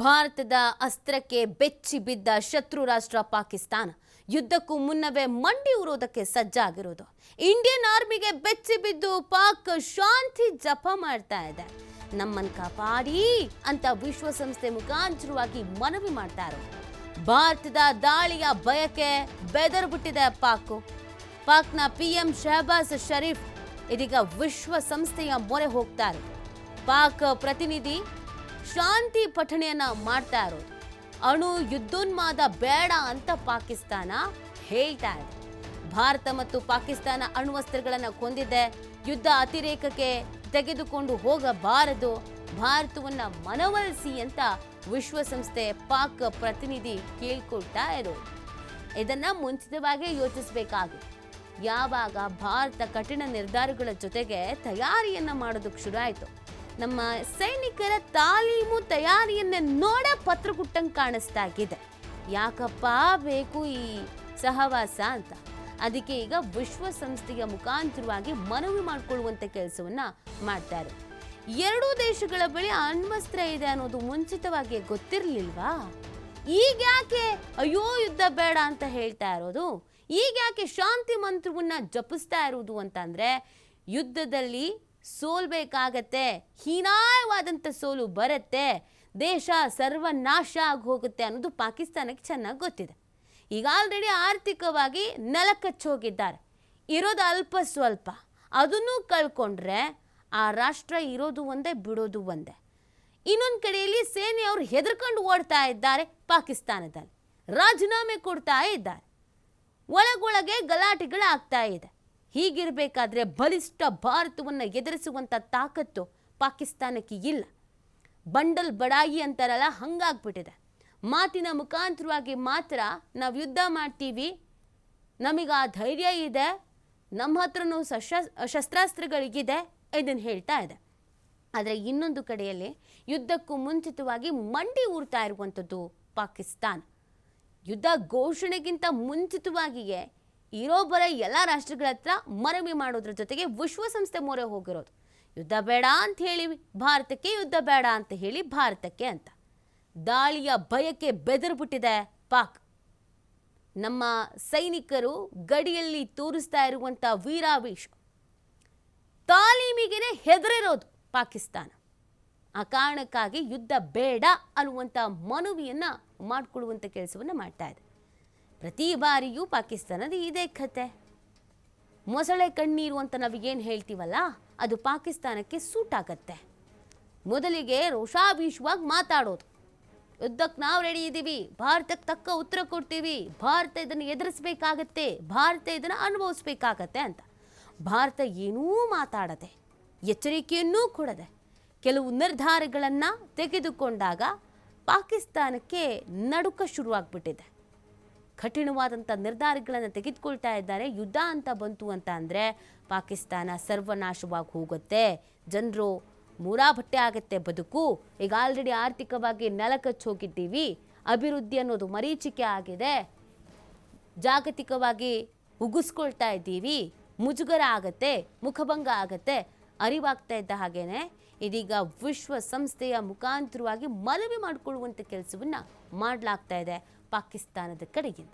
ಭಾರತದ ಅಸ್ತ್ರಕ್ಕೆ ಬೆಚ್ಚಿ ಬಿದ್ದ ಶತ್ರು ರಾಷ್ಟ್ರ ಪಾಕಿಸ್ತಾನ ಯುದ್ಧಕ್ಕೂ ಮುನ್ನವೇ ಮಂಡಿ ಉರೋದಕ್ಕೆ ಸಜ್ಜಾಗಿರೋದು. ಇಂಡಿಯನ್ ಆರ್ಮಿಗೆ ಬೆಚ್ಚಿ ಬಿದ್ದು ಪಾಕ್ ಶಾಂತಿ ಜಪ ಮಾಡ್ತಾ ಇದೆ. ನಮ್ಮನ್ನು ಕಾಪಾಡಿ ಅಂತ ವಿಶ್ವಸಂಸ್ಥೆ ಮುಖಾಂತರವಾಗಿ ಮನವಿ ಮಾಡ್ತಾ ಇರೋದು. ಭಾರತದ ದಾಳಿಯ ಭಯಕ್ಕೆ ಬೆದರ್ಬಿಟ್ಟಿದೆ ಪಾಕ್ನ PM ಶಹಬಾಜ್ ಶರೀಫ್ ಇದೀಗ ವಿಶ್ವಸಂಸ್ಥೆಯ ಮೊರೆ ಹೋಗ್ತಾರೆ. ಪಾಕ್ ಪ್ರತಿನಿಧಿ ಶಾಂತಿ ಪಠಣೆಯನ್ನ ಮಾಡ್ತಾ ಇರೋದು. ಅಣು ಯುದ್ಧೋನ್ಮಾದ ಬೇಡ ಅಂತ ಪಾಕಿಸ್ತಾನ ಹೇಳ್ತಾ ಇದೆ. ಭಾರತ ಮತ್ತು ಪಾಕಿಸ್ತಾನ ಅಣ್ವಸ್ತ್ರಗಳನ್ನು ಕೊಂದಿದೆ. ಯುದ್ಧ ಅತಿರೇಕಕ್ಕೆ ತೆಗೆದುಕೊಂಡು ಹೋಗಬಾರದು, ಭಾರತವನ್ನ ಮನವೊಲಿಸಿ ಅಂತ ವಿಶ್ವಸಂಸ್ಥೆ ಪಾಕ್ ಪ್ರತಿನಿಧಿ ಕೇಳ್ಕೊಳ್ತಾ ಇರೋದು. ಇದನ್ನ ಮುಂಚಿತವಾಗಿ ಯೋಚಿಸಬೇಕಾಗಿದೆ. ಯಾವಾಗ ಭಾರತ ಕಠಿಣ ನಿರ್ಧಾರಗಳ ಜೊತೆಗೆ ತಯಾರಿಯನ್ನ ಮಾಡೋದಕ್ಕೆ ಶುರು ಆಯಿತು, ನಮ್ಮ ಸೈನಿಕರ ತಾಲೀಮು ತಯಾರಿಯನ್ನ ನೋಡ ಪತ್ರಗುಟ್ಟಂಗೆ ಕಾಣಿಸ್ತಾ ಇದೆ. ಯಾಕಪ್ಪ ಬೇಕು ಈ ಸಹವಾಸ ಅಂತ. ಅದಕ್ಕೆ ಈಗ ವಿಶ್ವಸಂಸ್ಥೆಯ ಮುಖಾಂತರವಾಗಿ ಮನವಿ ಮಾಡಿಕೊಳ್ಳುವಂತ ಕೆಲಸವನ್ನ ಮಾಡ್ತಾರೆ. ಎರಡೂ ದೇಶಗಳ ಬಳಿ ಅಣ್ವಸ್ತ್ರ ಇದೆ ಅನ್ನೋದು ಮುಂಚಿತವಾಗಿ ಗೊತ್ತಿರಲಿಲ್ವಾ? ಈಗ ಯಾಕೆ ಅಯ್ಯೋ ಯುದ್ಧ ಬೇಡ ಅಂತ ಹೇಳ್ತಾ ಇರೋದು? ಈಗ ಯಾಕೆ ಶಾಂತಿ ಮಂತ್ರವನ್ನ ಜಪಿಸ್ತಾ ಇರೋದು ಅಂತಂದ್ರೆ, ಯುದ್ಧದಲ್ಲಿ ಸೋಲ್ಬೇಕಾಗತ್ತೆ, ಹೀನಾಯವಾದಂಥ ಸೋಲು ಬರುತ್ತೆ, ದೇಶ ಸರ್ವನಾಶ ಆಗಿ ಹೋಗುತ್ತೆ ಅನ್ನೋದು ಪಾಕಿಸ್ತಾನಕ್ಕೆ ಚೆನ್ನಾಗಿ ಗೊತ್ತಿದೆ. ಈಗ ಆಲ್ರೆಡಿ ಆರ್ಥಿಕವಾಗಿ ನೆಲಕಚ್ಚೋಗಿದ್ದಾರೆ. ಇರೋದು ಅಲ್ಪ ಸ್ವಲ್ಪ, ಅದನ್ನು ಕಳ್ಕೊಂಡ್ರೆ ಆ ರಾಷ್ಟ್ರ ಇರೋದು ಒಂದೇ ಬಿಡೋದು ಒಂದೇ. ಇನ್ನೊಂದು ಕಡೆಯಲ್ಲಿ ಸೇನೆಯವರು ಹೆದರ್ಕೊಂಡು ಓಡ್ತಾ ಇದ್ದಾರೆ. ಪಾಕಿಸ್ತಾನದಲ್ಲಿ ರಾಜೀನಾಮೆ ಕೊಡ್ತಾ ಇದ್ದಾರೆ. ಒಳಗೊಳಗೆ ಗಲಾಟೆಗಳಾಗ್ತಾ ಇದೆ. ಹೀಗಿರಬೇಕಾದ್ರೆ ಬಲಿಷ್ಠ ಭಾರತವನ್ನು ಎದುರಿಸುವಂಥ ತಾಕತ್ತು ಪಾಕಿಸ್ತಾನಕ್ಕೆ ಇಲ್ಲ. ಬಂಡಲ್ ಬಡಾಯಿ ಅಂತಾರಲ್ಲ, ಹಂಗಾಗ್ಬಿಟ್ಟಿದೆ. ಮಾತಿನ ಮುಖಾಂತರವಾಗಿ ಮಾತ್ರ ನಾವು ಯುದ್ಧ ಮಾಡ್ತೀವಿ, ನಮಗೆ ಆ ಧೈರ್ಯ ಇದೆ, ನಮ್ಮ ಹತ್ರನೂ ಶಸ್ತ್ರಾಸ್ತ್ರಗಳಿಗಿದೆ, ಇದನ್ನು ಹೇಳ್ತಾ ಇದೆ. ಆದರೆ ಇನ್ನೊಂದು ಕಡೆಯಲ್ಲಿ ಯುದ್ಧಕ್ಕೂ ಮುಂಚಿತವಾಗಿ ಮಂಡಿ ಊರ್ತಾ ಇರುವಂಥದ್ದು ಪಾಕಿಸ್ತಾನ. ಯುದ್ಧ ಘೋಷಣೆಗಿಂತ ಮುಂಚಿತವಾಗಿಯೇ ಇರೋಬರ ಎಲ್ಲ ರಾಷ್ಟ್ರಗಳ ಹತ್ರ ಮನವಿ ಮಾಡೋದ್ರ ಜೊತೆಗೆ ವಿಶ್ವಸಂಸ್ಥೆ ಮೊರೆ ಹೋಗಿರೋದು. ಯುದ್ಧ ಬೇಡ ಅಂತ ಹೇಳಿ ಭಾರತಕ್ಕೆ, ಯುದ್ಧ ಬೇಡ ಅಂತ ಹೇಳಿ ಭಾರತಕ್ಕೆ ಅಂತ. ದಾಳಿಯ ಭಯಕ್ಕೆ ಬೆದರ್ಬಿಟ್ಟಿದೆ ಪಾಕ್. ನಮ್ಮ ಸೈನಿಕರು ಗಡಿಯಲ್ಲಿ ತೋರಿಸ್ತಾ ಇರುವಂಥ ವೀರಾವೇಶ, ತಾಲೀಮಿಗೆ ಹೆದರಿರೋದು ಪಾಕಿಸ್ತಾನ. ಆ ಕಾರಣಕ್ಕಾಗಿ ಯುದ್ಧ ಬೇಡ ಅನ್ನುವಂಥ ಮನವಿಯನ್ನು ಮಾಡಿಕೊಳ್ಳುವಂಥ ಕೆಲಸವನ್ನು ಮಾಡ್ತಾ ಇದೆ. ಪ್ರತಿ ಬಾರಿಯೂ ಪಾಕಿಸ್ತಾನದ ಇದೇ ಕತೆ. ಮೊಸಳೆ ಕಣ್ಣೀರು ಅಂತ ನಾವೇನು ಹೇಳ್ತೀವಲ್ಲ, ಅದು ಪಾಕಿಸ್ತಾನಕ್ಕೆ ಸೂಟ್ ಆಗತ್ತೆ. ಮೊದಲಿಗೆ ರೋಷಾಭೀಷವಾಗಿ ಮಾತಾಡೋದು, ಯುದ್ಧಕ್ಕೆ ನಾವು ರೆಡಿ ಇದ್ದೀವಿ, ಭಾರತಕ್ಕೆ ತಕ್ಕ ಉತ್ತರ ಕೊಡ್ತೀವಿ, ಭಾರತ ಇದನ್ನು ಎದುರಿಸಬೇಕಾಗತ್ತೆ, ಭಾರತ ಇದನ್ನು ಅನುಭವಿಸ್ಬೇಕಾಗತ್ತೆ ಅಂತ. ಭಾರತ ಏನೂ ಮಾತಾಡದೆ, ಎಚ್ಚರಿಕೆಯನ್ನೂ ಕೊಡದೆ ಕೆಲವು ನಿರ್ಧಾರಗಳನ್ನು ತೆಗೆದುಕೊಂಡಾಗ ಪಾಕಿಸ್ತಾನಕ್ಕೆ ನಡುಕ ಶುರುವಾಗ್ಬಿಟ್ಟಿದೆ. ಕಠಿಣವಾದಂಥ ನಿರ್ಧಾರಗಳನ್ನು ತೆಗೆದುಕೊಳ್ತಾ ಇದ್ದಾರೆ. ಯುದ್ಧ ಅಂತ ಬಂತು ಅಂತ ಅಂದರೆ ಪಾಕಿಸ್ತಾನ ಸರ್ವನಾಶವಾಗಿ ಹೋಗುತ್ತೆ, ಜನರು ಮೂರಾಬಟ್ಟೆ ಆಗುತ್ತೆ ಬದುಕು. ಈಗ ಆಲ್ರೆಡಿ ಆರ್ಥಿಕವಾಗಿ ನೆಲಕಚ್ಚಿ ಹೋಗಿದ್ದೀವಿ, ಅಭಿವೃದ್ಧಿ ಅನ್ನೋದು ಮರೀಚಿಕೆ ಆಗಿದೆ, ಜಾಗತಿಕವಾಗಿ ಉಗಿಸ್ಕೊಳ್ತಾ ಇದ್ದೀವಿ, ಮುಜುಗರ ಆಗತ್ತೆ, ಮುಖಭಂಗ ಆಗತ್ತೆ, ಅರಿವಾಗ್ತಾ ಇದ್ದ ಹಾಗೇನೆ ಇದೀಗ ವಿಶ್ವಸಂಸ್ಥೆಯ ಮುಖಾಂತರವಾಗಿ ಮನವಿ ಮಾಡಿಕೊಳ್ಳುವಂಥ ಕೆಲಸವನ್ನು ಮಾಡಲಾಗ್ತಾ ಇದೆ ಪಾಕಿಸ್ತಾನದ ಕಡೆಗಿಂದ.